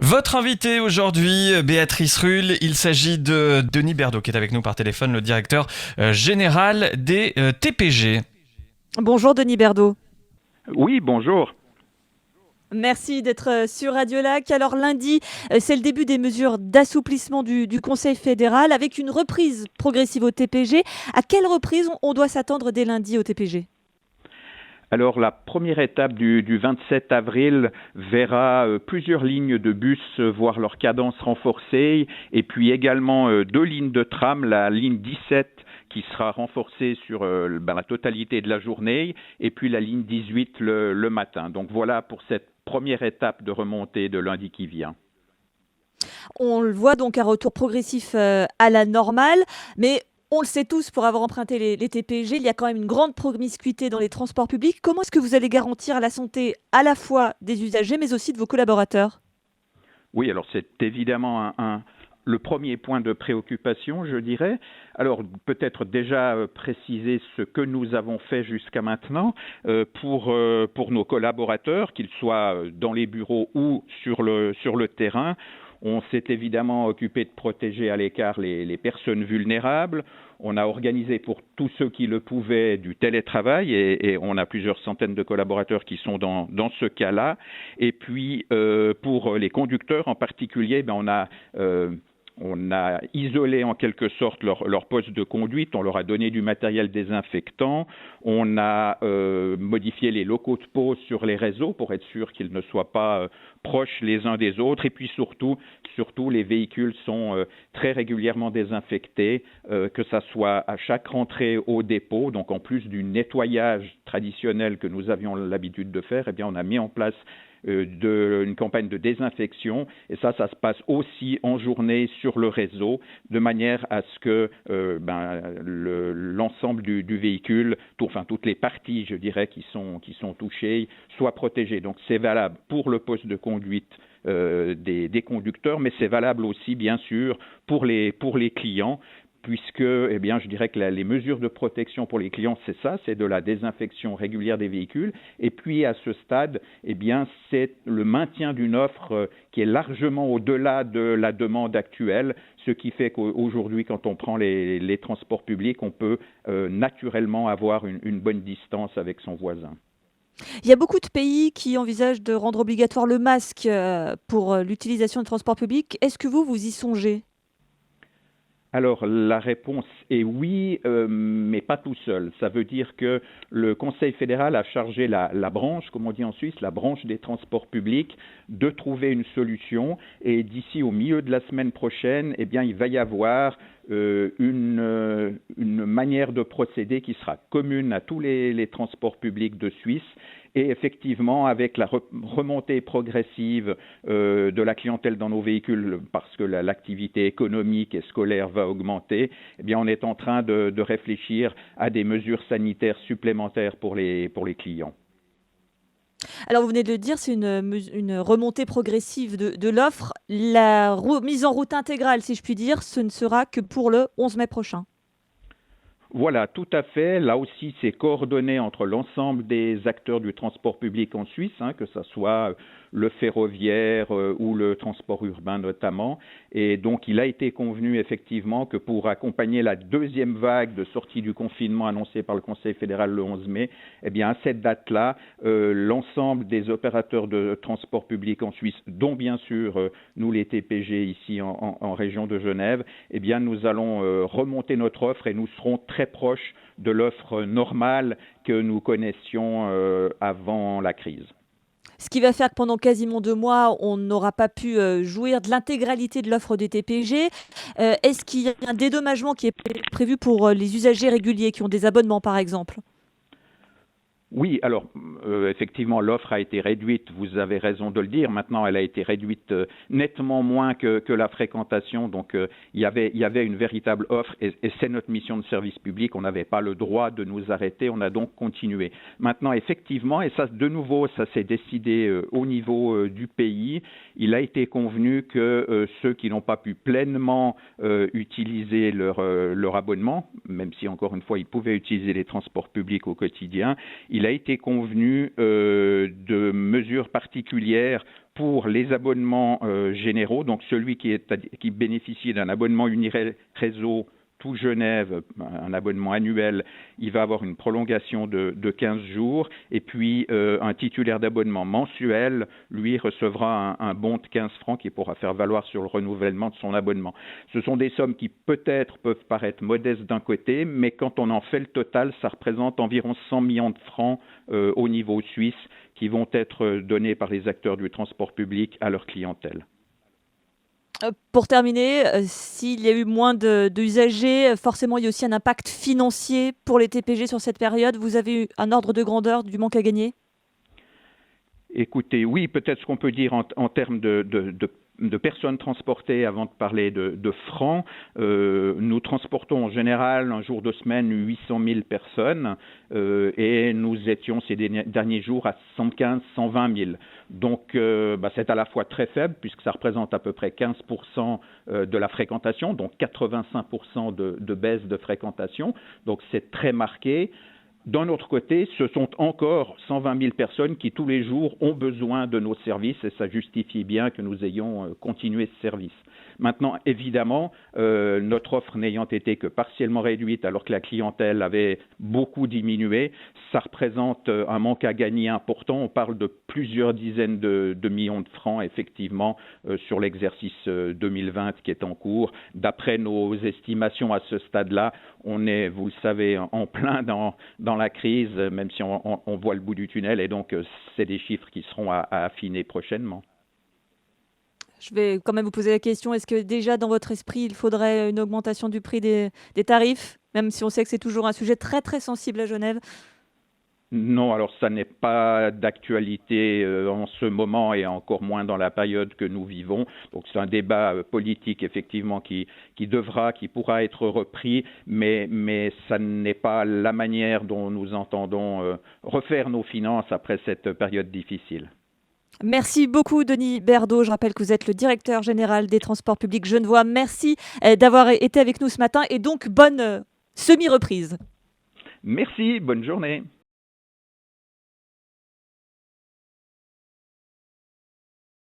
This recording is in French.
Votre invité aujourd'hui, Béatrice Rulle, il s'agit de Denis Berdaud qui est avec nous par téléphone, le directeur général des TPG. Bonjour Denis Berdaud. Oui, bonjour. Merci d'être sur Radio Lac. Alors lundi, c'est le début des mesures d'assouplissement du Conseil fédéral avec une reprise progressive au TPG. À quelle reprise on doit s'attendre dès lundi au TPG ? Alors la première étape du 27 avril verra plusieurs lignes de bus voir leur cadence renforcée et puis également 2 lignes de tram, la ligne 17 qui sera renforcée sur la totalité de la journée et puis la ligne 18 le matin. Donc voilà pour cette première étape de remontée de lundi qui vient. On le voit donc un retour progressif à la normale, mais on le sait tous, pour avoir emprunté les TPG, il y a quand même une grande promiscuité dans les transports publics. Comment est-ce que vous allez garantir la santé à la fois des usagers, mais aussi de vos collaborateurs ? Oui, alors c'est évidemment le premier point de préoccupation, je dirais. Alors peut-être déjà préciser ce que nous avons fait jusqu'à maintenant pour nos collaborateurs, qu'ils soient dans les bureaux ou sur le terrain. On s'est évidemment occupé de protéger à l'écart les personnes vulnérables. On a organisé pour tous ceux qui le pouvaient du télétravail et on a plusieurs centaines de collaborateurs qui sont dans ce cas-là. Et puis pour les conducteurs en particulier, on a isolé en quelque sorte leur poste de conduite, on leur a donné du matériel désinfectant, on a modifié les locaux de pause sur les réseaux pour être sûr qu'ils ne soient pas proches les uns des autres et puis surtout les véhicules sont très régulièrement désinfectés, que ça soit à chaque rentrée au dépôt, donc en plus du nettoyage traditionnel que nous avions l'habitude de faire, eh bien on a mis en place une campagne de désinfection et ça se passe aussi en journée sur le réseau de manière à ce que l'ensemble du véhicule, toutes les parties je dirais qui sont touchées soient protégées. Donc c'est valable pour le poste de conduite des conducteurs, mais c'est valable aussi bien sûr pour les clients. Puisque, je dirais que les mesures de protection pour les clients, c'est ça, c'est de la désinfection régulière des véhicules. Et puis, à ce stade, c'est le maintien d'une offre qui est largement au-delà de la demande actuelle, ce qui fait qu'aujourd'hui, quand on prend les transports publics, on peut naturellement avoir une bonne distance avec son voisin. Il y a beaucoup de pays qui envisagent de rendre obligatoire le masque pour l'utilisation de transports publics. Est-ce que vous y songez ? Alors la réponse est oui, mais pas tout seul. Ça veut dire que le Conseil fédéral a chargé la branche, comme on dit en Suisse, la branche des transports publics, de trouver une solution. Et d'ici au milieu de la semaine prochaine, il va y avoir une manière de procéder qui sera commune à tous les transports publics de Suisse. Et effectivement, avec la remontée progressive de la clientèle dans nos véhicules, parce que l'activité économique et scolaire va augmenter, on est en train de réfléchir à des mesures sanitaires supplémentaires pour les clients. Alors vous venez de le dire, c'est une remontée progressive de l'offre. La mise en route intégrale, si je puis dire, ce ne sera que pour le 11 mai prochain. Voilà, tout à fait. Là aussi, c'est coordonné entre l'ensemble des acteurs du transport public en Suisse, que ce soit le ferroviaire ou le transport urbain notamment. Et donc, il a été convenu effectivement que pour accompagner la deuxième vague de sortie du confinement annoncée par le Conseil fédéral le 11 mai, à cette date-là, l'ensemble des opérateurs de transport public en Suisse, dont bien sûr nous les TPG ici en région de Genève, nous allons remonter notre offre et nous serons très proches de l'offre normale que nous connaissions avant la crise. Ce qui va faire que pendant quasiment 2 mois, on n'aura pas pu jouir de l'intégralité de l'offre des TPG. Est-ce qu'il y a un dédommagement qui est prévu pour les usagers réguliers qui ont des abonnements, par exemple ? Oui, alors effectivement, l'offre a été réduite, vous avez raison de le dire. Maintenant, elle a été réduite nettement moins que la fréquentation. Donc, il y avait une véritable offre et c'est notre mission de service public. On n'avait pas le droit de nous arrêter. On a donc continué. Maintenant, effectivement, et ça, de nouveau, ça s'est décidé au niveau du pays. Il a été convenu que ceux qui n'ont pas pu pleinement utiliser leur abonnement, même si encore une fois, ils pouvaient utiliser les transports publics au quotidien, il a été convenu tenu de mesures particulières pour les abonnements généraux. Donc celui qui bénéficie d'un abonnement Uniréseau tout Genève, un abonnement annuel, il va avoir une prolongation de 15 jours. Et puis, un titulaire d'abonnement mensuel, lui, recevra un bon de 15 francs qu'il pourra faire valoir sur le renouvellement de son abonnement. Ce sont des sommes qui peut-être peuvent paraître modestes d'un côté, mais quand on en fait le total, ça représente environ 100 millions de francs au niveau suisse qui vont être donnés par les acteurs du transport public à leur clientèle. Pour terminer, s'il y a eu moins d'usagers, forcément, il y a aussi un impact financier pour les TPG sur cette période. Vous avez eu un ordre de grandeur du manque à gagner? Écoutez, oui, peut-être ce qu'on peut dire en termes de personnes transportées avant de parler de francs. Nous transportons en général un jour de semaine 800 000 personnes et nous étions ces derniers jours à 115 120 000. Donc c'est à la fois très faible puisque ça représente à peu près 15% de la fréquentation, donc 85% de baisse de fréquentation. Donc c'est très marqué. D'un autre côté, ce sont encore 120 000 personnes qui, tous les jours, ont besoin de nos services et ça justifie bien que nous ayons continué ce service. Maintenant, évidemment, notre offre n'ayant été que partiellement réduite alors que la clientèle avait beaucoup diminué, ça représente un manque à gagner important. On parle de plusieurs dizaines de millions de francs, effectivement, sur l'exercice 2020 qui est en cours. D'après nos estimations à ce stade-là, on est, vous le savez, en plein dans la crise, même si on voit le bout du tunnel, et donc c'est des chiffres qui seront à affiner prochainement. Je vais quand même vous poser la question, est-ce que déjà dans votre esprit, il faudrait une augmentation du prix des tarifs, même si on sait que c'est toujours un sujet très très sensible à Genève? Non, alors ça n'est pas d'actualité en ce moment et encore moins dans la période que nous vivons. Donc c'est un débat politique effectivement qui pourra être repris, mais ça n'est pas la manière dont nous entendons refaire nos finances après cette période difficile. Merci beaucoup Denis Berdo. Je rappelle que vous êtes le directeur général des transports publics genevois. Merci d'avoir été avec nous ce matin et donc bonne semi-reprise. Merci, bonne journée.